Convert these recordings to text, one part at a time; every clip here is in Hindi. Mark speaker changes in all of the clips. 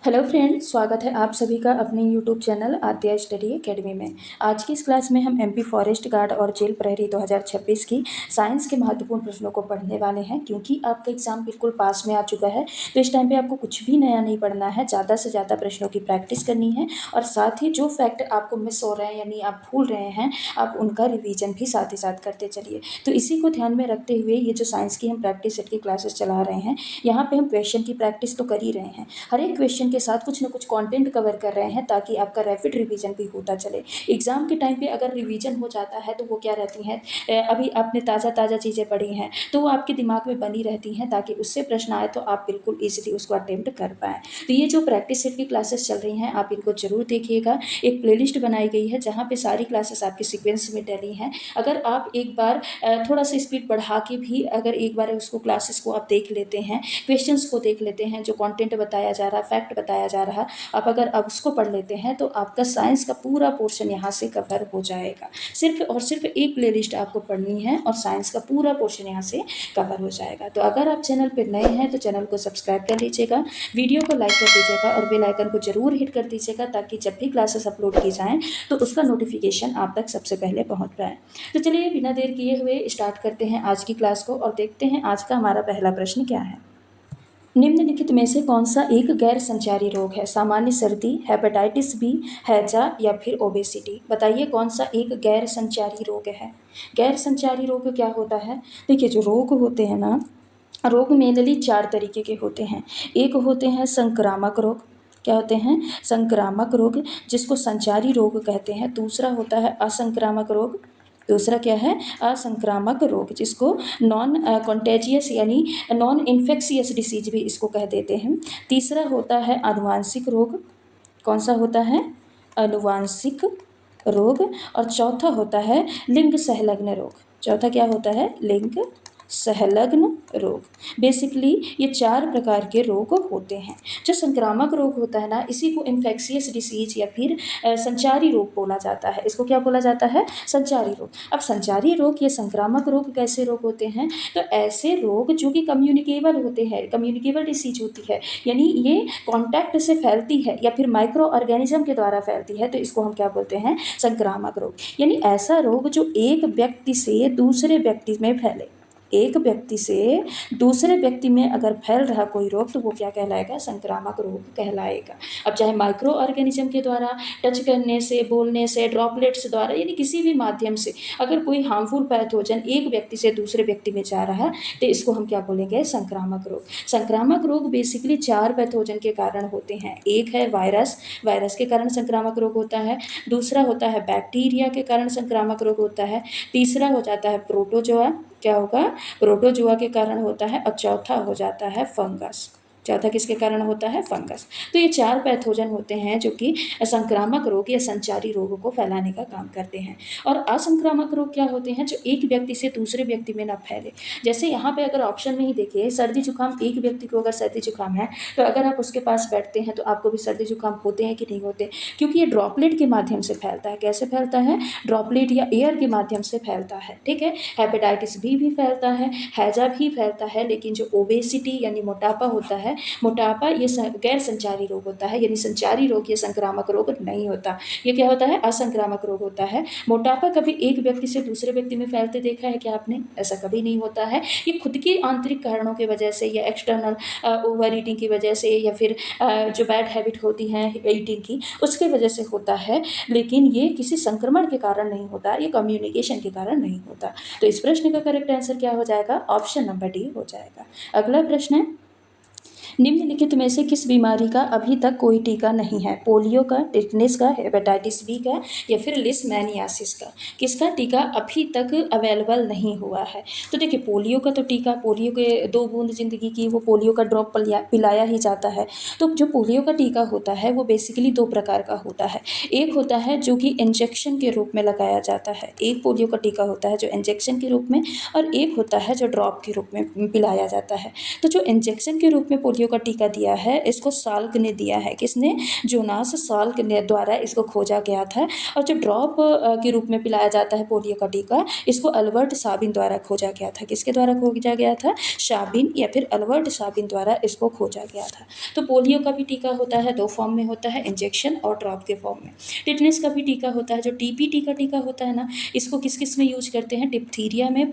Speaker 1: हेलो फ्रेंड्स, स्वागत है आप सभी का अपने यूट्यूब चैनल आद्या स्टडी एकेडमी में। आज की इस क्लास में हम एमपी फॉरेस्ट गार्ड और जेल प्रहरी 2026 की साइंस के महत्वपूर्ण प्रश्नों को पढ़ने वाले हैं। क्योंकि आपका एग्जाम बिल्कुल पास में आ चुका है, तो इस टाइम पे आपको कुछ भी नया नहीं पढ़ना है, ज़्यादा से ज़्यादा प्रश्नों की प्रैक्टिस करनी है। और साथ ही जो फैक्ट आपको मिस हो रहे हैं यानी आप भूल रहे हैं, आप उनका रिविजन भी साथ ही साथ करते चलिए। तो इसी को ध्यान में रखते हुए ये जो साइंस की हम प्रैक्टिस सेट की क्लासेस चला रहे हैं, यहाँ पे हम क्वेश्चन की प्रैक्टिस तो कर ही रहे हैं, हर एक क्वेश्चन के साथ कुछ ना कुछ कंटेंट कवर कर रहे हैं, ताकि आपका रैपिड रिवीजन भी होता चले। एग्जाम के टाइम पे अगर रिवीजन हो जाता है तो वो क्या रहती हैं, अभी आपने ताज़ा ताज़ा चीज़ें पढ़ी हैं तो वो आपके दिमाग में बनी रहती हैं, ताकि उससे प्रश्न आए तो आप बिल्कुल ईजिली उसको अटेम्प्ट कर पाएँ। तो ये जो प्रैक्टिस सेट की क्लासेस चल रही हैं, आप इनको जरूर देखिएगा। एक प्लेलिस्ट बनाई गई है जहाँ पे सारी क्लासेस आपके सीक्वेंस में डली हैं। अगर आप एक बार थोड़ा सा स्पीड बढ़ा के भी अगर एक बार उसको क्लासेस को आप देख लेते हैं, क्वेश्चंस को देख लेते हैं, जो कंटेंट बताया जा रहा, फैक्ट बताया जा रहा, आप अगर अब उसको पढ़ लेते हैं तो आपका साइंस का पूरा पोर्शन यहाँ से कवर हो जाएगा। सिर्फ और सिर्फ एक प्लेलिस्ट आपको पढ़नी है और साइंस का पूरा पोर्शन यहाँ से कवर हो जाएगा। तो अगर आप चैनल पर नए हैं तो चैनल को सब्सक्राइब कर लीजिएगा, वीडियो को लाइक कर दीजिएगा और बेल आइकन को जरूर हिट कर दीजिएगा, ताकि जब भी क्लासेस अपलोड की जाएँ तो उसका नोटिफिकेशन आप तक सबसे पहले पहुँच पाए। तो चलिए बिना देर किए हुए स्टार्ट करते हैं आज की क्लास को और देखते हैं आज का हमारा पहला प्रश्न क्या है। निम्नलिखित में से कौन सा एक गैर संचारी रोग है? सामान्य सर्दी, हेपेटाइटिस बी, हैजा या फिर ओबेसिटी? बताइए कौन सा एक गैर संचारी रोग है। गैर संचारी रोग क्या होता है? देखिए, जो रोग होते हैं ना, रोग मेनली 4 तरीके के होते हैं। एक होते हैं संक्रामक रोग। क्या होते हैं? संक्रामक रोग, जिसको संचारी रोग कहते हैं। दूसरा होता है असंक्रामक रोग। दूसरा क्या है? असंक्रामक रोग, जिसको नॉन कॉन्टेजियस यानी नॉन इन्फेक्शियस डिसीज भी इसको कह देते हैं। तीसरा होता है आनुवांशिक रोग। कौन सा होता है? आनुवांशिक रोग। और चौथा होता है लिंग सहलग्न रोग। चौथा क्या होता है? लिंग सहलग्न रोग। बेसिकली ये 4 प्रकार के रोग होते हैं। जो संक्रामक रोग होता है ना, इसी को इन्फेक्शियस डिसीज या फिर संचारी रोग बोला जाता है। इसको क्या बोला जाता है? संचारी रोग। अब संचारी रोग या संक्रामक रोग कैसे रोग होते हैं? तो ऐसे रोग जो कि कम्युनिकेबल होते हैं, कम्युनिकेबल डिसीज होती है, यानी ये कॉन्टैक्ट से फैलती है या फिर माइक्रो ऑर्गेनिज्म के द्वारा फैलती है, तो इसको हम क्या बोलते हैं? संक्रामक रोग। यानी ऐसा रोग जो एक व्यक्ति से दूसरे व्यक्ति में फैले। एक व्यक्ति से दूसरे व्यक्ति में अगर फैल रहा कोई रोग तो वो क्या कहलाएगा? संक्रामक रोग कहलाएगा। अब चाहे माइक्रो ऑर्गेनिज्म के द्वारा, टच करने से, बोलने से, ड्रॉपलेट्स द्वारा, यानी किसी भी माध्यम से अगर कोई हार्मफुल पैथोजन एक व्यक्ति से दूसरे व्यक्ति में जा रहा है, तो इसको हम क्या बोलेंगे? संक्रामक रोग। संक्रामक रोग बेसिकली 4 पैथोजन के कारण होते हैं। एक है वायरस, वायरस के कारण संक्रामक रोग होता है। दूसरा होता है बैक्टीरिया के कारण संक्रामक रोग होता है। तीसरा हो जाता है प्रोटोजोआ। क्या होगा? प्रोटोजुआ के कारण होता है। और चौथा हो जाता है फंगस। चौथा किसके कारण होता है? फंगस। तो ये 4 पैथोजन होते हैं जो कि संक्रामक रोग या संचारी रोगों को फैलाने का काम करते हैं। और असंक्रामक रोग क्या होते हैं? जो एक व्यक्ति से दूसरे व्यक्ति में ना फैले। जैसे यहाँ पे अगर ऑप्शन में ही देखिए, सर्दी जुकाम, एक व्यक्ति को अगर सर्दी जुकाम है तो अगर आप उसके पास बैठते हैं तो आपको भी सर्दी जुकाम होते हैं कि नहीं होते? क्योंकि ये ड्रॉपलेट के माध्यम से फैलता है। कैसे फैलता है? ड्रॉपलेट या एयर के माध्यम से फैलता है। ठीक है, हेपेटाइटिस बी भी फैलता है, हैजा भी फैलता है, लेकिन जो ओबेसिटी यानी मोटापा होता है, मोटापा ये गैर संचारी रोग होता है, यानी संचारी रोग ये संक्रामक रोग नहीं होता। ये क्या होता है? असंक्रामक रोग होता है। मोटापा कभी एक व्यक्ति से दूसरे व्यक्ति में फैलते देखा है क्या आपने? ऐसा कभी नहीं होता है। ये खुद के आंतरिक कारणों की वजह से या एक्सटर्नल ओवर ईटिंग की वजह से या फिर जो बैड हैबिट होती है ईटिंग की, उसके वजह से होता है, लेकिन ये किसी संक्रमण के कारण नहीं होता, ये कम्युनिकेशन के कारण नहीं होता। तो इस प्रश्न का करेक्ट आंसर क्या हो जाएगा? ऑप्शन नंबर डी हो जाएगा। अगला प्रश्न है, निम्नलिखित में से किस बीमारी का अभी तक कोई टीका नहीं है? पोलियो का, टिटनेस का, हेपेटाइटिस बी का या फिर लिस्मैनियासिस का? किसका टीका अभी तक अवेलेबल नहीं हुआ है? तो देखिए, पोलियो का तो टीका, पोलियो के 2 बूंद जिंदगी की, वो पोलियो का ड्रॉप पिलाया ही जाता है। तो जो पोलियो का टीका होता है वो बेसिकली 2 प्रकार का होता है। एक होता है जो कि इंजेक्शन के रूप में लगाया जाता है। एक पोलियो का टीका होता है जो इंजेक्शन के रूप में, और एक होता है जो ड्रॉप के रूप में पिलाया जाता है। तो जो इंजेक्शन के रूप में पोलियो पोलियो का टीका दिया है इसको साल्क ने दिया है। किसने? जोनास साल्क ने द्वारा इसको खोजा गया था। और जो ड्रॉप के रूप में पिलाया जाता है पोलियो का टीका, इसको अल्बर्ट साबिन द्वारा खोजा गया था। किसके द्वारा खोजा गया था? साबिन या फिर अल्बर्ट साबिन द्वारा इसको खोजा गया था। तो पोलियो का भी टीका होता है, दो फॉर्म में होता है, इंजेक्शन और ड्रॉप के फॉर्म में। टिटनेस का भी टीका होता है, जो टीपीटी का टीका होता है ना, इसको किस किस में यूज करते हैं? डिप्थीरिया में,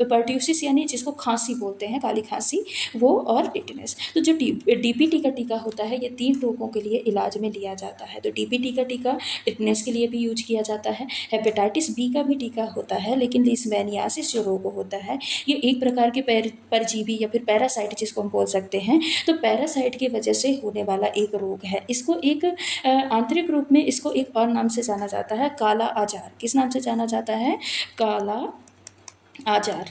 Speaker 1: पर्ट्यूसिस यानी जिसको खांसी बोलते हैं, काली खांसी, वो, और टिटनेस। तो जो डीपीटी का टीका होता है ये 3 रोगों के लिए इलाज में लिया जाता है। तो डीपीटी का टीका टिटनेस के लिए भी यूज किया जाता है। हेपेटाइटिस बी का भी टीका होता है, लेकिन लीशमैनियासिस जो रोग होता है ये एक प्रकार के परजीवी या फिर पैरासाइट जिसको हम बोल सकते हैं, तो पैरासाइट की वजह से होने वाला एक रोग है। इसको एक आंतरिक रूप में इसको एक और नाम से जाना जाता है, काला आजार। किस नाम से जाना जाता है? काला आजार।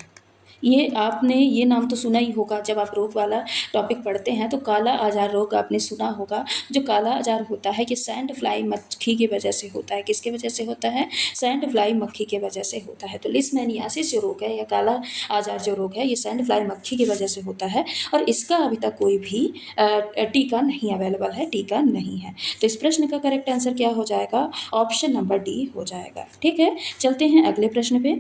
Speaker 1: ये आपने ये नाम तो सुना ही होगा, जब आप रोग वाला टॉपिक पढ़ते हैं तो काला आजार रोग आपने सुना होगा। जो काला आजार होता है ये सैंड फ्लाई मक्खी की वजह से होता है। किसके वजह से होता है? सैंड फ्लाई मक्खी के वजह से होता है। तो लिस्मैनियासिस जो रोग है या काला आजार जो रोग है ये सैंड फ्लाई मक्खी की वजह से होता है, और इसका अभी तक कोई भी टीका नहीं अवेलेबल है, टीका नहीं है। तो इस प्रश्न का करेक्ट आंसर क्या हो जाएगा? ऑप्शन नंबर डी हो जाएगा। ठीक है, चलते हैं अगले प्रश्न पे।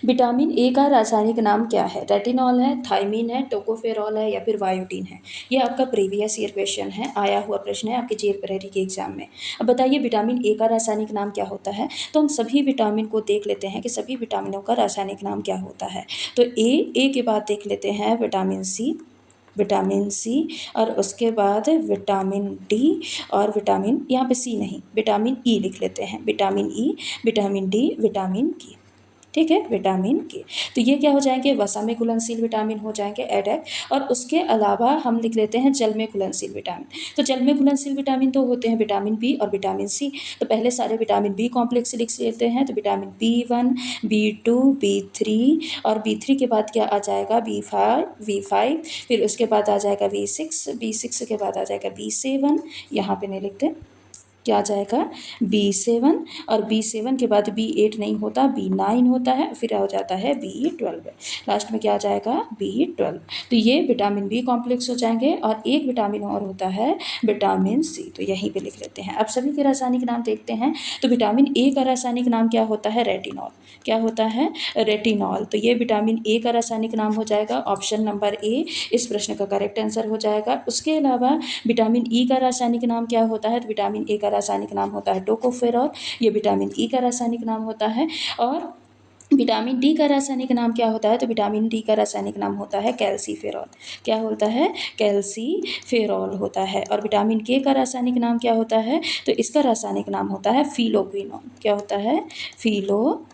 Speaker 1: विटामिन ए का रासायनिक नाम क्या है? रेटिनॉल है, थायमीन है, टोकोफेरॉल है, या फिर बायोटीन है? ये आपका प्रीवियस ईयर क्वेश्चन है, आया हुआ प्रश्न है आपके जेल प्रहरी के एग्जाम में। अब बताइए विटामिन ए का रासायनिक नाम क्या होता है? तो हम सभी विटामिन को देख लेते हैं कि सभी विटामिनों का रासायनिक नाम क्या होता है। तो ए के बाद देख लेते हैं विटामिन सी, और उसके बाद विटामिन डी, और विटामिन, यहाँ पे सी नहीं, विटामिन ई लिख लेते हैं, vitamin E, vitamin D, vitamin के। ठीक है, विटामिन के। तो ये क्या हो जाएंगे? वसा में घुलनशील विटामिन हो जाएंगे, एडेक। और उसके अलावा हम लिख लेते हैं जल में घुलनशील विटामिन। तो जल में घुलनशील विटामिन तो होते हैं विटामिन बी और विटामिन सी। तो पहले सारे विटामिन बी कॉम्प्लेक्स लिख लेते हैं। तो विटामिन B1, B2, B3, और B3 के बाद क्या आ जाएगा? B5, फिर उसके बाद आ जाएगा B6 के बाद आ जाएगा B7, यहाँ पे नहीं लिखते, क्या आ जाएगा? B7, और B7 के बाद B8 नहीं होता, B9 होता है, फिर हो जाता है B12, लास्ट में क्या आ जाएगा? B12। तो ये विटामिन बी कॉम्प्लेक्स हो जाएंगे। और एक विटामिन और होता है विटामिन सी, तो यहीं पे लिख लेते हैं। अब सभी के रासायनिक नाम देखते हैं। तो विटामिन ए का रासायनिक नाम क्या होता है? रेटिनॉल। क्या होता है? रेटिनॉल। तो ये विटामिन ए का रासायनिक नाम हो जाएगा, ऑप्शन नंबर ए इस प्रश्न का करेक्ट आंसर हो जाएगा। उसके अलावा विटामिन ई का रासायनिक नाम क्या होता है? तो विटामिन ए का रासायनिक नाम होता है टोकोफेरॉल, ये विटामिन ई का रासायनिक नाम होता है। और विटामिन डी का रासायनिक नाम क्या होता है? तो विटामिन डी का रासायनिक नाम होता है कैल्सीफेरॉल। क्या होता है? कैल्सीफेरॉल होता है। और विटामिन के का रासायनिक नाम क्या होता है? तो इसका रासायनिक नाम होता है फिलोक्विनोन। क्या होता है? फिलोक्विनोन।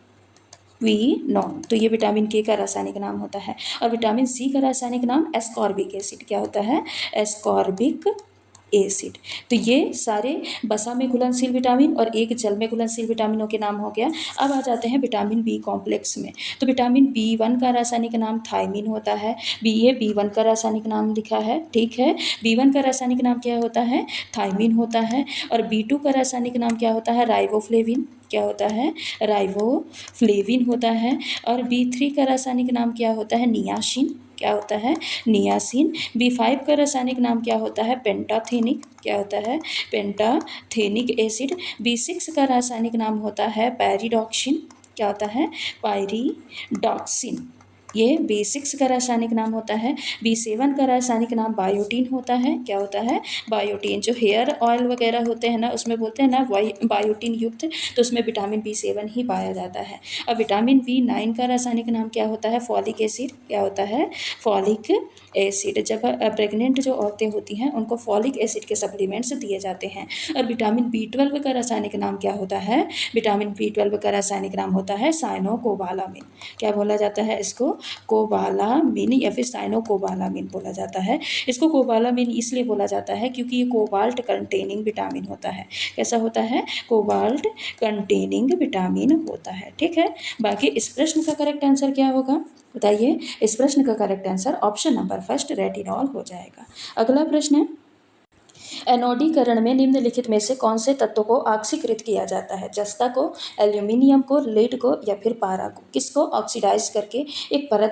Speaker 1: तो ये विटामिन के का रासायनिक नाम होता है। और विटामिन सी का रासायनिक नाम एस्कॉर्बिक एसिड। क्या होता है? Ascorbic acid. तो ये सारे वसा में घुलनशील विटामिन और एक जल में घुलनशील विटामिनों के नाम हो गया। अब आ जाते हैं विटामिन बी कॉम्प्लेक्स में। तो विटामिन B1 का रासायनिक नाम थायमीन होता है। ये B1 का रासायनिक नाम लिखा है, ठीक है। B1 का रासायनिक नाम क्या होता है? थायमीन होता है। और B2 का रासायनिक नाम क्या होता है? राइबोफ्लेविन। क्या होता है? राइबोफ्लेविन होता है। और B3 का रासायनिक नाम क्या होता है? नियासिन। क्या होता है? नियासिन। B5 का रासायनिक नाम क्या होता है? पेंटाथेनिक। क्या होता है? Pantothenic acid. B6 का रासायनिक नाम होता है पैरिडॉक्सिन। क्या होता है? पायरिडॉक्सिन। ये B6 का रासायनिक नाम होता है। B7 का रासायनिक नाम बायोटीन होता है। क्या होता है? बायोटीन। जो हेयर ऑयल वगैरह होते हैं ना, उसमें बोलते हैं ना बायोटीन युक्त, तो उसमें विटामिन B7 ही पाया जाता है। अब विटामिन B9 का रासायनिक नाम क्या होता है? Folic acid. क्या होता है? Folic acid. जब प्रेग्नेंट जो औरतें होती हैं उनको फॉलिक एसिड के सप्लीमेंट्स दिए जाते हैं। और विटामिन B12 का रासायनिक नाम क्या होता है? विटामिन B12 का रासायनिक नाम होता है साइनोकोबालामिन। क्या बोला जाता है इसको? कोबालामिन या फिर साइनोकोबालामिन बोला जाता है। इसको कोबालामिन इसलिए बोला जाता है क्योंकि ये कोबाल्ट कंटेनिंग विटामिन होता है। कैसा होता है? कोबाल्ट कंटेनिंग विटामिन होता है। ठीक है, बाकी इस प्रश्न का करेक्ट आंसर क्या होगा बताइए? इस प्रश्न का correct answer option number first retinol हो जाएगा। अगला प्रश्न है, एनोडीकरण में निम्नलिखित में से कौन से तत्व को ऑक्सीकृत किया जाता है? जस्ता को, एल्यूमिनियम को, लेड को या फिर पारा को? किसको ऑक्सीडाइज करके एक परत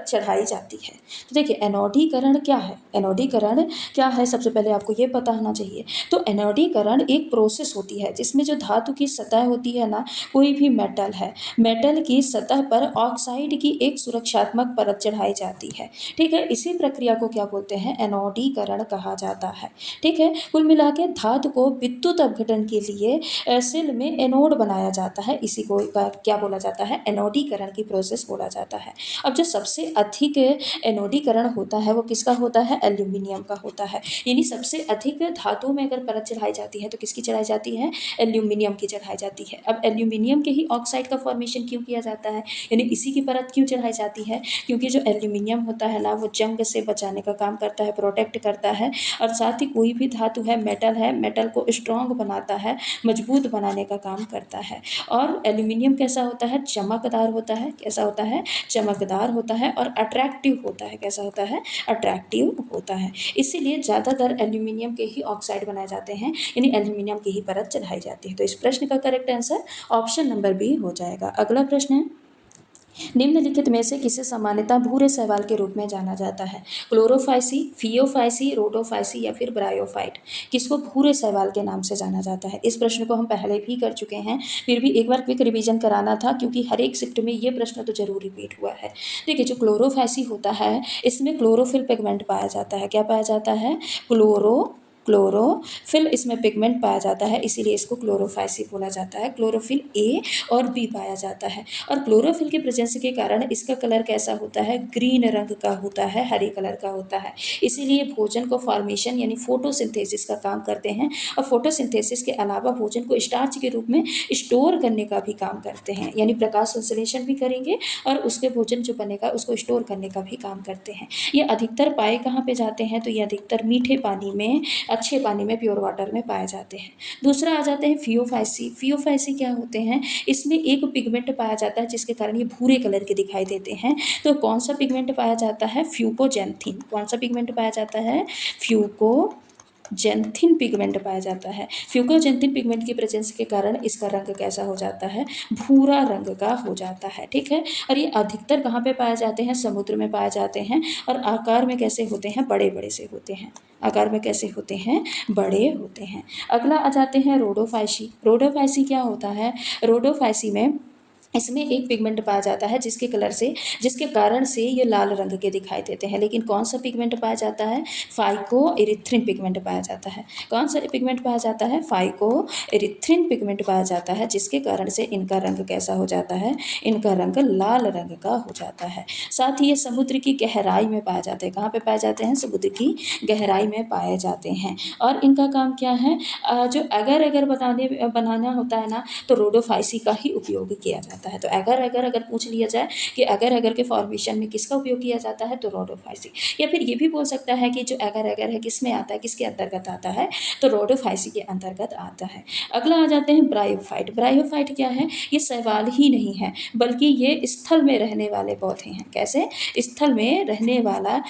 Speaker 1: चढ़ाई जाती है? तो देखिए एनोडीकरण क्या है? एनोडीकरण क्या है सबसे पहले आपको ये पता होना चाहिए। तो एनोडीकरण एक प्रोसेस होती है जिसमें जो धातु की सतह होती है ना, कोई भी मेटल है, मेटल की सतह पर ऑक्साइड की एक सुरक्षात्मक परत चढ़ाई जाती है। ठीक है, इसी प्रक्रिया को क्या बोलते हैं? एनोडीकरण कहा जाता है। ठीक है, कुल मिला के धातु को विद्युत अपघटन के लिए सेल में एनोड बनाया जाता है, इसी को क्या बोला जाता है? एनोडीकरण की प्रोसेस बोला जाता है। अब जो सबसे अधिक एनोडीकरण होता है वो किसका होता है? एल्यूमिनियम का होता है। यानी सबसे अधिक धातुओं में अगर परत चढ़ाई जाती है तो किसकी चढ़ाई जाती है? एल्यूमिनियम की चढ़ाई जाती है। अब एल्यूमिनियम के ही ऑक्साइड का फॉर्मेशन क्यों किया जाता है, यानी इसी की परत क्यों चढ़ाई जाती है? क्योंकि जो एल्यूमिनियम होता है ना, वो जंग से बचाने का काम करता है, प्रोटेक्ट करता है, और साथ ही कोई भी धातु है, मेटल को स्ट्रॉन्ग बनाता है, मजबूत बनाने का काम करता है। और एल्यूमिनियम कैसा होता है? चमकदार होता है। कैसा होता है? चमकदार होता है और अट्रैक्टिव होता है। कैसा होता है? अट्रैक्टिव होता है। इसीलिए ज़्यादातर एल्यूमिनियम के ही ऑक्साइड बनाए जाते हैं, यानी एल्यूमिनियम की ही परत चढ़ाई जाती है। तो इस प्रश्न का correct answer option number B हो जाएगा। अगला प्रश्न है, निम्नलिखित में से किसे सामान्यतः भूरे शैवाल के रूप में जाना जाता है? क्लोरोफाइसी, फियोफाइसी, रोडोफाइसी या फिर ब्रायोफाइट? किसको भूरे शैवाल के नाम से जाना जाता है? इस प्रश्न को हम पहले भी कर चुके हैं, फिर भी एक बार क्विक रिवीजन कराना था क्योंकि हर एक शिफ्ट में ये प्रश्न तो जरूर रिपीट हुआ है। देखिए जो क्लोरोफाइसी होता है, इसमें क्लोरोफिल पिगमेंट पाया जाता है। क्या पाया जाता है? क्लोरोफिल इसमें पिगमेंट पाया जाता है, इसीलिए इसको क्लोरोफाइसी बोला जाता है। क्लोरोफिल ए और बी पाया जाता है, और क्लोरोफिल के प्रेजेंस के कारण इसका कलर कैसा होता है? ग्रीन रंग का होता है, हरे कलर का होता है। इसीलिए भोजन को फॉर्मेशन यानी फोटोसिंथेसिस का काम करते हैं, और फोटोसिंथेसिस के अलावा भोजन को स्टार्च के रूप में स्टोर करने का भी काम करते हैं, यानी प्रकाश संश्लेषण भी करेंगे और उसके भोजन जो बनेगा उसको स्टोर करने का भी काम करते हैं। ये अधिकतर पाए कहाँ पे जाते हैं? तो ये अधिकतर मीठे पानी में, अच्छे पानी में, प्योर वाटर में पाए जाते हैं। दूसरा आ जाते हैं फियोफाइसी। फियोफाइसी क्या होते हैं? इसमें एक पिगमेंट पाया जाता है जिसके कारण ये भूरे कलर के दिखाई देते हैं। तो कौन सा पिगमेंट पाया जाता है? फ्यूकोजेंथिन। कौन सा पिगमेंट पाया जाता है? फ्यूकोजेंथिन पिगमेंट पाया जाता है। फ्यूकोजेंथिन पिगमेंट की प्रेजेंस के कारण इसका रंग कैसा हो जाता है? भूरा रंग का हो जाता है। ठीक है, और ये अधिकतर कहाँ पे पाए जाते हैं? समुद्र में पाए जाते हैं, और आकार में कैसे होते हैं? बड़े बड़े से होते हैं। आकार में कैसे होते हैं? बड़े होते हैं। अगला आ जाते हैं रोडोफाइसी। रोडोफाइसी क्या होता है? रोडोफाइसी में इसमें एक पिगमेंट पाया जाता है जिसके कारण से ये लाल रंग के दिखाई देते हैं। लेकिन कौन सा पिगमेंट पाया जाता है? फाइकोएरिथ्रिन पिगमेंट पाया जाता है। कौन सा पिगमेंट पाया जाता है? फाइकोएरिथ्रिन पिगमेंट पाया जाता है, जिसके कारण से इनका रंग कैसा हो जाता है? इनका रंग लाल रंग का हो जाता है। साथ ही ये समुद्र की गहराई में पाए जाते हैं। कहाँ पे पाए जाते हैं? समुद्र की गहराई में पाए जाते हैं। और इनका काम क्या है? जो अगर बनाना होता है ना, तो रोडोफाइसी का ही उपयोग किया जाता है। तो अगर पूछ लिया जाए कि अगर के फॉर्मेशन में किसका उपयोग किया जाता है, तो रोडोफाइसी। या फिर ये भी बोल सकता है कि जो अगर है किस में आता है, किसके अंतर्गत आता है? तो रोडोफाइसी के अंतर्गत आता है। अगला आ जाते हैं ब्रायोफाइट। ब्रायोफाइट क्या है? ये शैवाल ही नहीं है, बल्कि ये स्थल में रहने वाले पौधे हैं। कैसे? स्थल में रहने वाला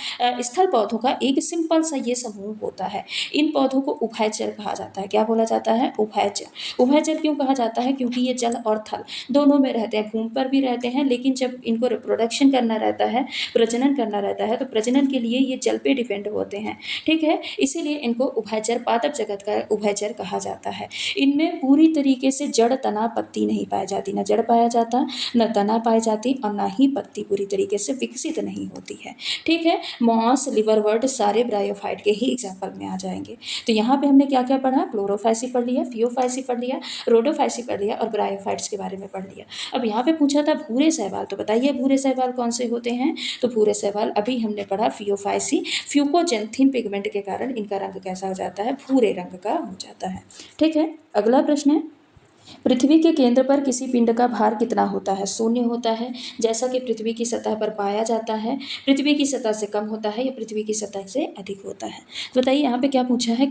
Speaker 1: स्थल पौधों का एक सिंपल सा ये समूह होता है। इन पौधों को उभयचर कहा जाता है। क्या बोला जाता है? उभयचर। उभयचर क्यों कहा जाता है? क्योंकि ये जल और थल दोनों में रहते हैं, भूमि पर भी रहते हैं, लेकिन जब इनको रिप्रोडक्शन करना रहता है, प्रजनन करना रहता है, तो प्रजनन के लिए ये जल पे डिपेंड होते हैं। ठीक है, इसीलिए इनको उभयचर, पादप जगत का उभयचर कहा जाता है। इनमें पूरी तरीके से जड़, तना, पत्ती नहीं पाई जाती, न जड़ पाया जाता, न तना पाई जाती, और न ही पत्ती पूरी तरीके से विकसित नहीं होती है। ठीक है, मॉस, लिवरवर्ट सारे ब्रायोफाइट के ही एग्जाम्पल में आ जाएंगे। तो यहाँ पे हमने क्या क्या पढ़ा? क्लोरोफाइसी पढ़ लिया, फियोफाइसी पढ़ लिया, रोडोफाइसी पढ़ लिया, और ब्रायोफाइट्स के बारे में पढ़ लिया। अब यहाँ पे पूछा था भूरे शैवाल, तो बताइए भूरे शैवाल कौन से होते हैं? तो भूरे शैवाल अभी हमने पढ़ा फियोफाइसी। फ्यूकोजेंथिन पिगमेंट के कारण इनका रंग कैसा हो जाता है? भूरे रंग का हो जाता है। ठीक है, अगला प्रश्न है, पृथ्वी के केंद्र पर किसी पिंड का भार कितना होता है? शून्य होता है, जैसा कि पृथ्वी की सतह पर पाया जाता है, पृथ्वी की सतह से कम होता है, या पृथ्वी की सतह से अधिक होता है? तो बताइए यहाँ पे क्या पूछा है?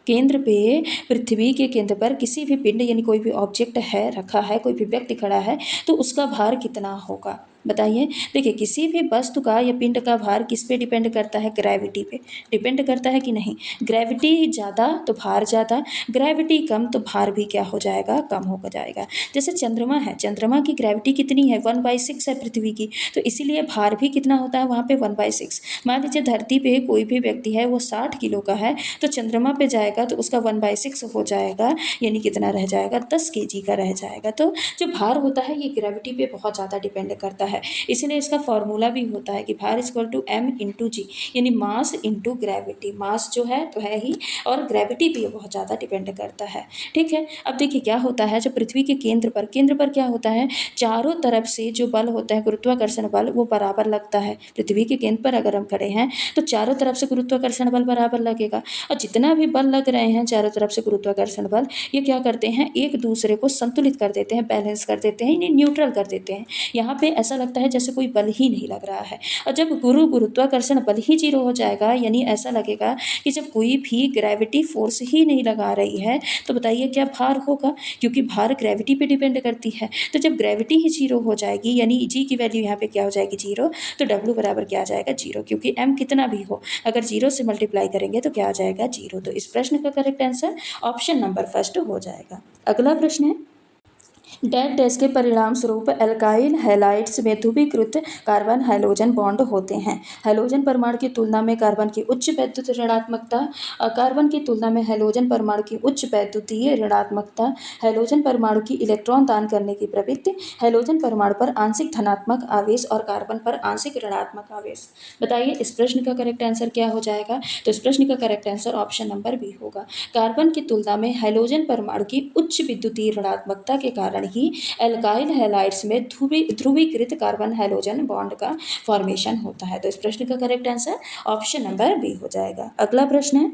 Speaker 1: केंद्र पे पृथ्वी के केंद्र पर किसी भी पिंड यानी कोई भी ऑब्जेक्ट है, रखा है, कोई भी व्यक्ति खड़ा है, तो उसका भार कितना होगा? बताइए। देखिए, किसी भी वस्तु का या पिंड का भार किस पे डिपेंड करता है? ग्रेविटी पे डिपेंड करता है कि नहीं? ग्रेविटी ज़्यादा तो भार ज़्यादा, ग्रेविटी कम तो भार भी क्या हो जाएगा? कम हो जाएगा। जैसे चंद्रमा है, चंद्रमा की ग्रेविटी कितनी है? 1/6 है पृथ्वी की, तो इसीलिए भार भी कितना होता है वहाँ पे? 1/6। मान लीजिए धरती पे कोई भी व्यक्ति है वो 60 किलो का है, तो चंद्रमा पे जाएगा तो उसका 1/6 हो जाएगा, यानी कितना रह जाएगा? 10 kg का रह जाएगा। तो जो भार होता है ये ग्रेविटी पे बहुत ज़्यादा डिपेंड करता है। इसीलिए इसका फॉर्मूला भी होता है कि भार इक्वल टू m इंटू जी, यानी मास इंटू ग्रेविटी। मास जो है तो है ही, और ग्रेविटी भी बहुत ज़्यादा डिपेंड करता है। ठीक है, अब देखिए क्या होता है, जो पृथ्वी के केंद्र पर क्या होता है, चारों तरफ से जो बल होता है गुरुत्वाकर्षण बल वो बराबर लगता है। पृथ्वी के केंद्र पर अगर हम खड़े हैं तो चारों तरफ से गुरुत्वाकर्षण बल बराबर लगेगा, और जितना भी बल लग रहे हैं चारों तरफ से गुरुत्वाकर्षण बल, ये क्या करते हैं? एक दूसरे को संतुलित कर देते हैं, बैलेंस कर देते हैं, इन्हें न्यूट्रल कर देते हैं। यहाँ पे ऐसा लगता है जैसे कोई बल ही नहीं लग रहा है। और जब गुरुत्वाकर्षण बल ही जीरो हो जाएगा, यानी ऐसा लगेगा कि जब कोई भी ग्रेविटी फोर्स ही नहीं लगा रही है, तो बताइए क्या भार होगा? क्योंकि भार ग्रेविटी पे डिपेंड करती है। तो जब ग्रेविटी ही जीरो हो जाएगी, यानी जी की वैल्यू यहाँ पे क्या हो जाएगी? जीरो। तो डब्ल्यू बराबर क्या आ जाएगा? जीरो, क्योंकि एम कितना भी हो अगर जीरो से मल्टीप्लाई करेंगे तो क्या आ जाएगा? जीरो। तो इस प्रश्न का correct answer option number first हो जाएगा। अगला प्रश्न है, डैश डैश के परिणाम स्वरूप एल्काइल हैलाइड्स में ध्रुवीकृत कार्बन हैलोजन बॉन्ड होते हैं। हैलोजन परमाणु की तुलना में कार्बन की उच्च वैद्युत ऋणात्मकता, कार्बन की तुलना में हैलोजन परमाणु की उच्च वैद्युतीय ऋणात्मकता, हैलोजन परमाणु की इलेक्ट्रॉन दान करने की प्रवृत्ति, हैलोजन परमाणु पर आंशिक धनात्मक आवेश और कार्बन पर आंशिक ऋणात्मक आवेश। बताइए इस प्रश्न का करेक्ट आंसर क्या हो जाएगा? तो इस प्रश्न का correct answer option number B होगा। कार्बन की तुलना में हैलोजन परमाणु की उच्च विद्युतीय ऋणात्मकता के कारण ही एल्काइल हैलाइड्स में ध्रुवीकृत कार्बन हैलोजन बॉन्ड का फॉर्मेशन होता है। तो इस प्रश्न का correct answer option number B हो जाएगा। अगला प्रश्न है,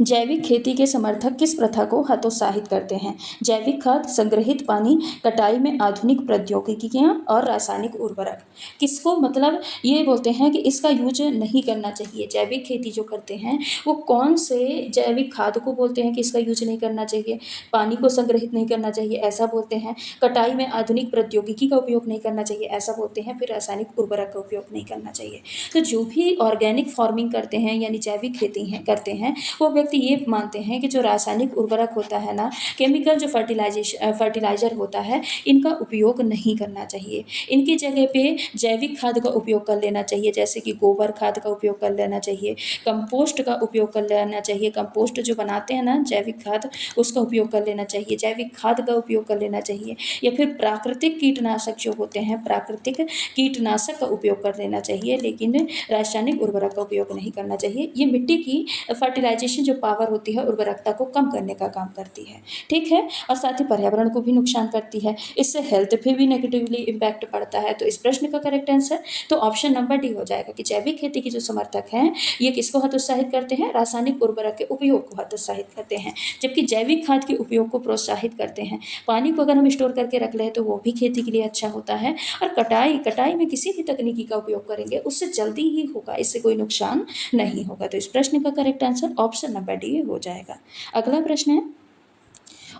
Speaker 1: जैविक खेती के समर्थक किस प्रथा को हतोत्साहित करते हैं? जैविक खाद, संग्रहित पानी, कटाई में आधुनिक प्रौद्योगिकियां और रासायनिक उर्वरक। किसको मतलब ये बोलते हैं कि इसका यूज नहीं करना चाहिए? जैविक खेती जो करते हैं वो कौन से जैविक खाद को बोलते हैं कि इसका यूज नहीं करना चाहिए? पानी को संग्रहित नहीं करना चाहिए ऐसा बोलते हैं, कटाई में आधुनिक प्रौद्योगिकी का उपयोग नहीं करना चाहिए ऐसा बोलते हैं, फिर रासायनिक उर्वरक का उपयोग नहीं करना चाहिए। तो जो भी ऑर्गेनिक फार्मिंग करते हैं यानी जैविक खेती करते हैं, वो व्यक्ति ये मानते हैं कि जो रासायनिक उर्वरक होता है ना, केमिकल जो फर्टिलाइजर होता है, इनका उपयोग नहीं करना चाहिए। इनकी जगह पे जैविक खाद का उपयोग कर लेना चाहिए, जैसे कि गोबर खाद का उपयोग कर लेना चाहिए, कंपोस्ट का उपयोग कर लेना चाहिए। कंपोस्ट जो बनाते हैं ना जैविक खाद, उसका उपयोग कर लेना चाहिए, जैविक खाद का उपयोग कर लेना चाहिए, या फिर प्राकृतिक कीटनाशक जो होते हैं, प्राकृतिक कीटनाशक का उपयोग कर लेना चाहिए, लेकिन रासायनिक उर्वरक का उपयोग नहीं करना चाहिए। ये मिट्टी की फर्टिलाइजेशन जो पावर होती है उर्वरकता को कम करने का काम करती है, ठीक है, और साथ ही पर्यावरण को भी नुकसान करती है, इससे हेल्थ पे भी नेगेटिवली इम्पैक्ट पड़ता है। तो इस प्रश्न का करेक्ट आंसर तो ऑप्शन नंबर डी हो जाएगा कि जैविक खेती के जो समर्थक हैं ये किसको हतोत्साहित करते हैं? रासायनिक उर्वरक के उपयोग को हतोत्साहित करते हैं, जबकि जैविक खाद के उपयोग को प्रोत्साहित करते हैं। पानी को अगर हम स्टोर करके रख लें तो वो भी खेती के लिए अच्छा होता है, और कटाई में किसी भी तकनीकी का उपयोग करेंगे उससे जल्दी ही होगा, इससे कोई नुकसान नहीं होगा। तो इस प्रश्न का correct answer option number D हो जाएगा। अगला प्रश्न है,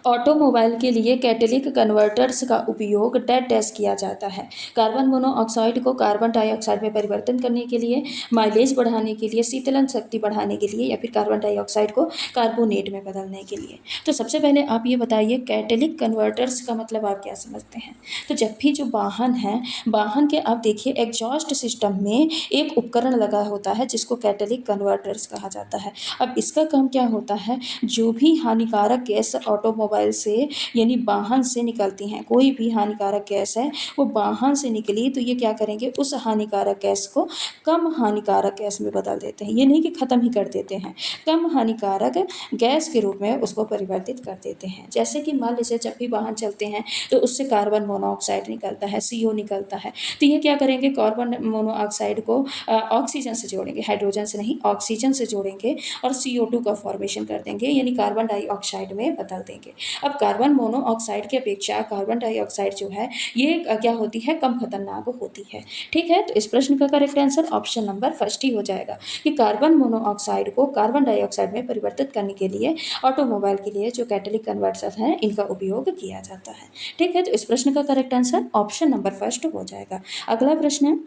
Speaker 1: ऑटोमोबाइल के लिए कैटेलिक कन्वर्टर्स का उपयोग डैश डैश किया जाता है। कार्बन मोनोऑक्साइड को कार्बन डाइऑक्साइड में परिवर्तन करने के लिए, माइलेज बढ़ाने के लिए, शीतलन शक्ति बढ़ाने के लिए, या फिर कार्बन डाइऑक्साइड को कार्बोनेट में बदलने के लिए। तो सबसे पहले आप ये बताइए कैटेलिक कन्वर्टर्स का मतलब आप क्या समझते हैं? तो जब भी जो वाहन है, वाहन के आप देखिए एग्जॉस्ट सिस्टम में एक उपकरण लगा होता है जिसको कैटेलिक कन्वर्टर्स कहा जाता है। अब इसका काम क्या होता है, जो भी हानिकारक गैस ऑटोमोबाइल से यानी वाहन से निकलती हैं, कोई भी हानिकारक गैस है वो वाहन से निकली तो ये क्या करेंगे, उस हानिकारक गैस को कम हानिकारक गैस में बदल देते हैं। ये नहीं कि ख़त्म ही कर देते हैं, कम हानिकारक गैस के रूप में उसको परिवर्तित कर देते हैं। जैसे कि मान लीजिए जब भी वाहन चलते हैं तो उससे कार्बन मोनोऑक्साइड निकलता है, CO निकलता है, तो ये क्या करेंगे, कार्बन मोनोऑक्साइड को ऑक्सीजन से जोड़ेंगे, हाइड्रोजन से नहीं ऑक्सीजन से जोड़ेंगे और CO2 का फॉर्मेशन कर देंगे, यानी कार्बन डाइऑक्साइड में बदल देंगे। अब कार्बन मोनोऑक्साइड की अपेक्षा कार्बन डाइऑक्साइड जो है ये क्या होती है, कम खतरनाक होती है। ठीक है, तो इस प्रश्न का correct answer option number first ही हो जाएगा कि कार्बन मोनोऑक्साइड को कार्बन डाइऑक्साइड में परिवर्तित करने के लिए ऑटोमोबाइल के लिए जो कैटलिक कन्वर्टर्स हैं इनका उपयोग किया जाता है। ठीक है, तो इस प्रश्न का correct answer option number first हो जाएगा। अगला प्रश्न है,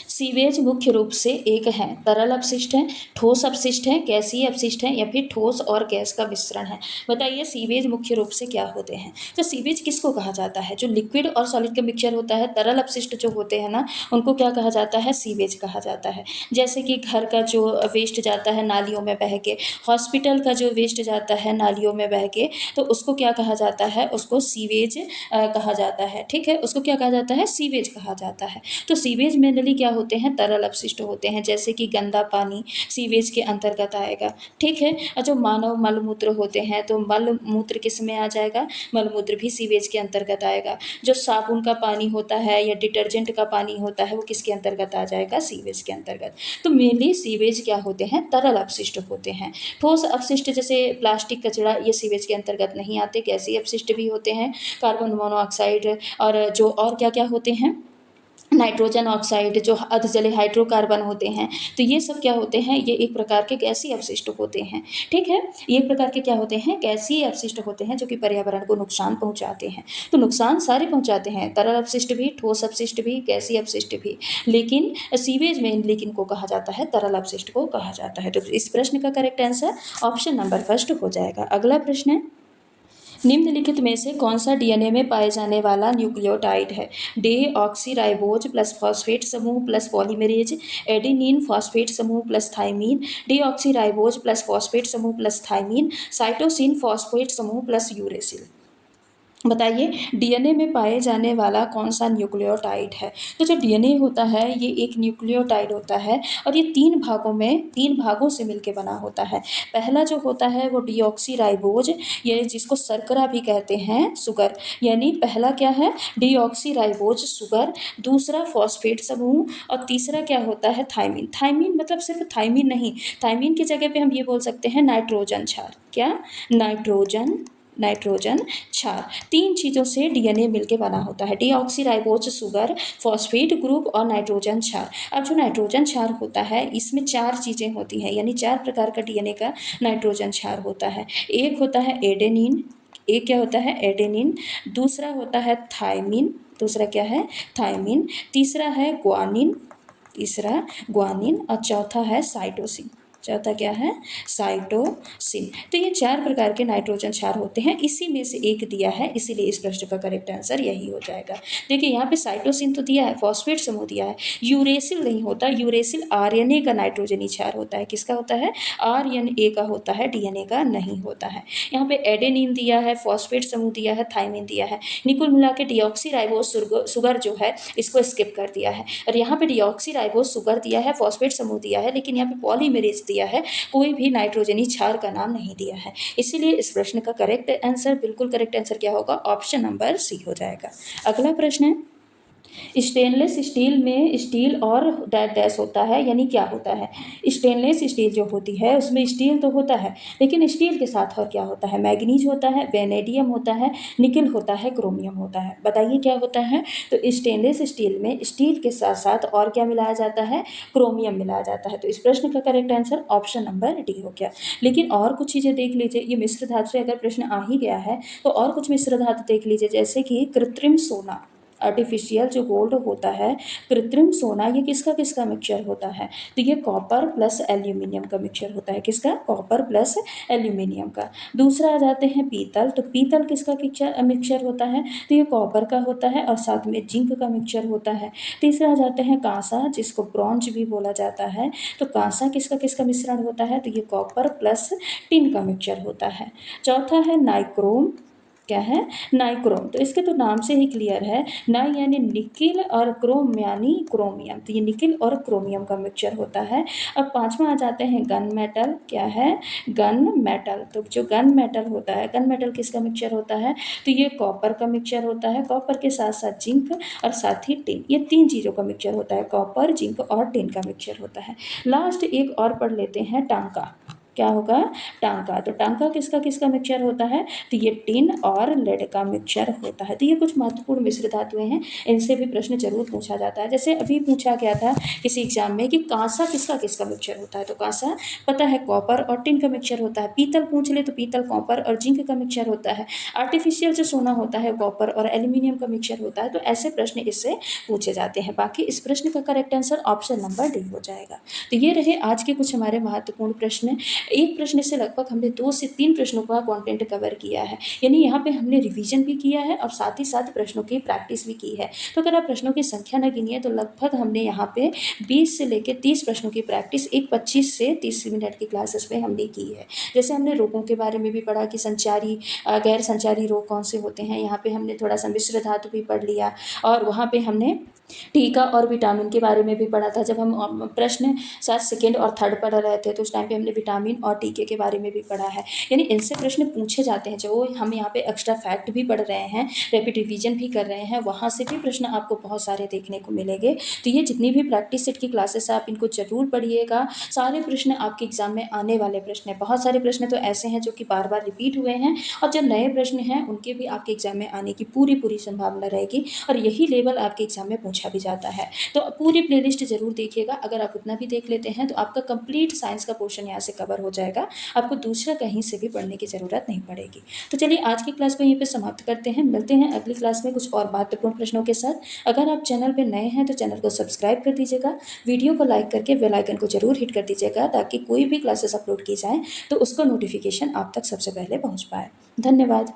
Speaker 1: सीवेज मुख्य रूप से एक है, तरल अपशिष्ट है, ठोस अपशिष्ट है, गैसीय अपशिष्ट है या फिर ठोस और गैस का मिश्रण है। बताइए सीवेज मुख्य रूप से क्या होते हैं। तो सीवेज किसको कहा जाता है, जो लिक्विड और सॉलिड का मिक्सचर होता है। तरल अपशिष्ट जो होते हैं ना उनको क्या कहा जाता है, सीवेज कहा जाता है। जैसे कि घर का जो वेस्ट जाता है नालियों में बह के, हॉस्पिटल का जो वेस्ट जाता है नालियों में बह के, तो उसको क्या कहा जाता है, उसको सीवेज कहा जाता है। ठीक है, उसको क्या कहा जाता है, सीवेज कहा जाता है। तो सीवेज मेनली क्या होते हैं, तरल अपशिष्ट होते हैं, जैसे कि गंदा पानी सीवेज के अंतर्गत आएगा। ठीक है, और जो मानव मलमूत्र होते हैं तो मलमूत्र किस में आ जाएगा, मलमूत्र भी सीवेज के अंतर्गत आएगा। जो साबुन का पानी होता है या डिटर्जेंट का पानी होता है वो किसके अंतर्गत आ जाएगा, सीवेज के अंतर्गत। तो मेनली सीवेज क्या होते हैं, तरल अपशिष्ट होते हैं। ठोस अपशिष्ट जैसे प्लास्टिक कचरा ये सीवेज के अंतर्गत नहीं आते। गैसीय अपशिष्ट भी होते हैं, कार्बन मोनोऑक्साइड और जो और क्या क्या होते हैं, नाइट्रोजन ऑक्साइड, जो अर्धजलीय हाइड्रोकार्बन होते हैं। तो ये सब क्या होते हैं, ये एक प्रकार के गैसीय अपशिष्ट होते हैं। ठीक है, ये एक प्रकार के क्या होते हैं, गैसीय अपशिष्ट होते हैं जो कि पर्यावरण को नुकसान पहुंचाते हैं। तो नुकसान सारे पहुंचाते हैं, तरल अपशिष्ट भी, ठोस अपशिष्ट भी, गैसीय अपशिष्ट भी। लेकिन सीवेज में लेकिन को कहा जाता है, तरल अपशिष्ट को कहा जाता है। तो इस प्रश्न का correct answer option number first हो जाएगा। अगला प्रश्न है, निम्नलिखित में से कौन सा डीएनए में पाए जाने वाला न्यूक्लियोटाइड है। डीऑक्सीराइबोज प्लस फॉस्फेट समूह प्लस पॉलीमरेज, एडेनिन फॉस्फेट समूह plus thymine, deoxyribose plus phosphate समूह प्लस थाइमीन, साइटोसिन फॉस्फेट समूह प्लस यूरेसिल। बताइए डीएनए में पाए जाने वाला कौन सा न्यूक्लियोटाइड है। तो जो डीएनए होता है ये एक न्यूक्लियोटाइड होता है और ये तीन भागों से मिलकर बना होता है। पहला जो होता है वो डीऑक्सीराइबोज, ये जिसको शर्करा भी कहते हैं, शुगर। यानी पहला क्या है, डीऑक्सीराइबोज शुगर, दूसरा फॉस्फेट समूह और तीसरा क्या होता है, थाइमीन। थाइमीन मतलब सिर्फ थाइमीन नहीं, थाइमीन की जगह पे हम ये बोल सकते हैं नाइट्रोजन क्षार। क्या, नाइट्रोजन क्षार। तीन चीज़ों से डीएनए मिलके बना होता है, डीऑक्सीराइबोज शुगर, फॉस्फेट ग्रुप और नाइट्रोजन क्षार। अब जो नाइट्रोजन क्षार होता है इसमें चार चीज़ें होती हैं, यानी चार प्रकार का डीएनए का नाइट्रोजन क्षार होता है। एक होता है एडेनिन, एक क्या होता है, एडेनिन। दूसरा होता है थाइमिन, दूसरा क्या है, थाइमिन। तीसरा है ग्वानिन और चौथा है साइटोसिन। चौथा क्या है, साइटोसिन। तो ये चार प्रकार के नाइट्रोजन क्षार होते हैं, इसी में से एक दिया है, इसीलिए इस प्रश्न का करेक्ट आंसर यही हो जाएगा। देखिए यहाँ पे साइटोसिन तो दिया है, फॉस्फेट समूह दिया है, यूरेसिल नहीं होता। यूरेसिल आरएनए का नाइट्रोजनी क्षार होता है। किसका होता है, आरएनए का होता है, डीएनए का नहीं होता है। यहाँ पे एडेनिन दिया है, फॉस्फेट समूह दिया है, थाइमिन दिया है। निकुल मिला के डीऑक्सीराइबोज शुगर जो है इसको स्किप कर दिया है। और यहाँ पे डीऑक्सीराइबोज शुगर दिया है, फॉस्फेट समूह दिया है, लेकिन यहाँ पे पॉलीमेरेज दिया है, कोई भी नाइट्रोजनी क्षार का नाम नहीं दिया है। इसीलिए इस प्रश्न का करेक्ट आंसर, बिल्कुल करेक्ट आंसर क्या होगा, ऑप्शन नंबर सी हो जाएगा। अगला प्रश्न है, स्टेनलेस स्टील में स्टील और डैश डैश होता है, यानी क्या होता है। स्टेनलेस स्टील जो होती है उसमें स्टील तो होता है, लेकिन स्टील के साथ और क्या होता है, मैग्नीज होता है, वेनेडियम होता है, निकल होता है, क्रोमियम होता है। बताइए क्या होता है। तो स्टेनलेस स्टील में स्टील के साथ साथ और क्या मिलाया जाता है, क्रोमियम मिलाया जाता है। तो इस प्रश्न का correct answer option number D हो गया। लेकिन और कुछ चीज़ें देख लीजिए, ये मिश्र धातु से अगर प्रश्न आ ही गया है तो और कुछ मिश्र धातु देख लीजिए, जैसे कि कृत्रिम सोना, आर्टिफिशियल जो गोल्ड होता है, कृत्रिम सोना, ये किसका किसका मिक्सचर होता है। तो ये कॉपर प्लस एल्यूमिनियम का मिक्सचर होता है। किसका, कॉपर प्लस एल्यूमिनियम का। दूसरा आ जाते हैं पीतल, तो पीतल किसका मिक्सचर होता है, तो ये कॉपर का होता है और साथ में जिंक का मिक्सचर होता है। तीसरा आ जाते हैं कांसा, जिसको ब्रॉन्ज भी बोला जाता है, तो कांसा किसका किसका मिश्रण होता है, तो ये कॉपर प्लस टिन का मिक्सचर होता है। चौथा है नाइक्रोम, क्या है, नाइक्रोम। तो इसके तो नाम से ही क्लियर है, नाइ यानी निकिल और क्रोम यानी क्रोमियम, तो ये निकिल और क्रोमियम का मिक्सचर होता है। अब पांचवा आ जाते हैं गन मेटल, क्या है, गन मेटल। तो जो गन मेटल होता है, गन मेटल किसका मिक्सचर होता है, तो ये कॉपर का मिक्सचर होता है, कॉपर के साथ साथ जिंक और साथ ही टिन, ये तीन चीज़ों का मिक्सचर होता है, कॉपर, जिंक और टिन का मिक्सचर होता है। लास्ट एक और पढ़ लेते हैं, टांका। क्या होगा? टांका। तो टांका किसका किसका मिक्सचर होता है? तो ये टिन और लेड का मिक्सचर होता है। तो ये कुछ महत्वपूर्ण मिश्र धातुएं हैं, इनसे भी प्रश्न जरूर पूछा जाता है। जैसे अभी पूछा गया था किसी एग्जाम में कि कांसा किसका किसका मिक्सचर होता है, तो कांसा पता है कॉपर और टिन का मिक्सचर होता है। पीतल पूछ ले तो पीतल कॉपर और जिंक का मिक्सचर होता है। आर्टिफिशियल जो सोना होता है कॉपर और एल्यूमिनियम का मिक्सचर होता है। तो ऐसे प्रश्न इससे पूछे जाते हैं। बाकी इस प्रश्न का correct answer option number D हो जाएगा। तो ये रहे आज के कुछ हमारे महत्वपूर्ण प्रश्न। एक प्रश्न से लगभग हमने 2 से 3 प्रश्नों का कंटेंट कवर किया है, यानी यहाँ पे हमने रिवीजन भी किया है और साथ ही साथ प्रश्नों की प्रैक्टिस भी की है। तो अगर आप प्रश्नों की संख्या न गिनिए तो लगभग हमने यहाँ पे 20 से लेकर 30 प्रश्नों की प्रैक्टिस एक 25 से 30 मिनट की क्लासेस में हमने की है। जैसे हमने रोगों के बारे में भी पढ़ा कि संचारी गैर संचारी रोग कौन से होते हैं। यहाँ पे हमने थोड़ा सा मिश्र धातु भी पढ़ लिया और वहाँ पे हमने टीका और विटामिन के बारे में भी पढ़ा था। जब हम प्रश्न शायद सेकेंड और थर्ड पढ़ रहे थे तो उस टाइम पे हमने विटामिन और टीके के बारे में भी पढ़ा है। यानी इनसे प्रश्न पूछे जाते हैं। जो हम यहाँ पे एक्स्ट्रा फैक्ट भी पढ़ रहे हैं, रैपिड रिवीजन भी कर रहे हैं, वहाँ से भी प्रश्न आपको बहुत सारे देखने को मिलेंगे। तो ये जितनी भी प्रैक्टिस सेट की क्लासेस है आप इनको जरूर पढ़िएगा। सारे प्रश्न आपके एग्जाम में आने वाले प्रश्न हैं। बहुत सारे प्रश्न तो ऐसे हैं जो कि बार बार रिपीट हुए हैं और जो नए प्रश्न हैं उनके भी आपके एग्जाम में आने की पूरी पूरी संभावना रहेगी और यही लेवल आपके एग्जाम में पूछा भी जाता है। तो पूरी प्लेलिस्ट जरूर देखिएगा। अगर आप उतना भी देख लेते हैं तो आपका कंप्लीट साइंस का पोर्शन यहाँ से कवर हो जाएगा। आपको दूसरा कहीं से भी पढ़ने की ज़रूरत नहीं पड़ेगी। तो चलिए आज की क्लास को यहीं पे समाप्त करते हैं। मिलते हैं अगली क्लास में कुछ और महत्वपूर्ण प्रश्नों के साथ। अगर आप चैनल पे नए हैं तो चैनल को सब्सक्राइब कर दीजिएगा, वीडियो को लाइक करके बेल आइकन को जरूर हिट कर दीजिएगा ताकि कोई भी क्लासेस अपलोड की जाए तो उसको नोटिफिकेशन आप तक सबसे पहले पहुँच पाए। धन्यवाद।